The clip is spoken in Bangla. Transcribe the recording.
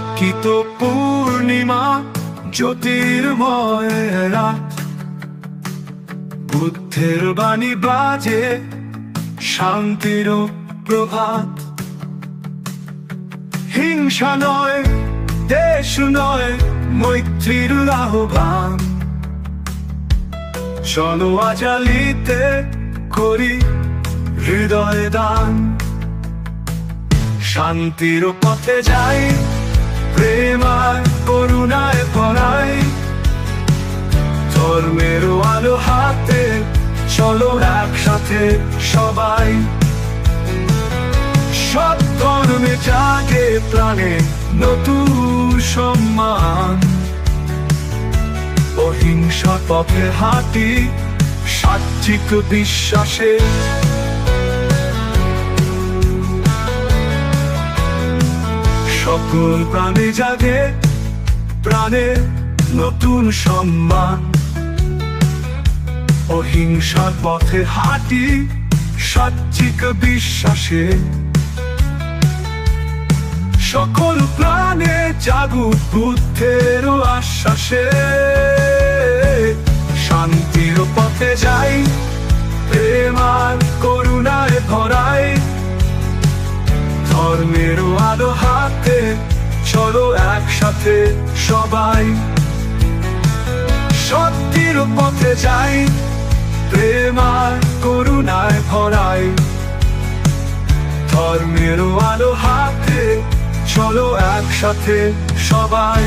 আলোকিত পূর্ণিমা, জ্যোতির্ময় রাত, বুদ্ধের বাণী বাজে, শান্তির প্রভাত। হিংসা নয়, দেশ নয়, মৈত্রীর আহ্বান। চলো আজালিতে করি হৃদয় দান। শান্তির পথে যাই, প্রেম আর করুণায় ভরাই। ধর্মের আলো হাতে, চলো একসাথে সবাই। সৎ ধর্মে জাগে প্রাণে নতুন সম্মান। অহিংসা পথে হাঁটি, সাত্বিক বিশ্বাসে। সকল প্রাণে জাগে প্রাণে নতুন সম্মান। অহিংসার পথে হাঁটি, সাত্বিক বিশ্বাসে। সকল প্রাণে জাগুক বুদ্ধের আশ্বাসে। শান্তির পথে যাই, প্রেম আর করুণায় ভরাই। ধর্মের আলো হাতে, চলো একসাথে সবাই। সত্যের পথে যাই, প্রেম আর করুণায় ভরাই। ধর্মের আলো হাতে, চলো একসাথে সবাই।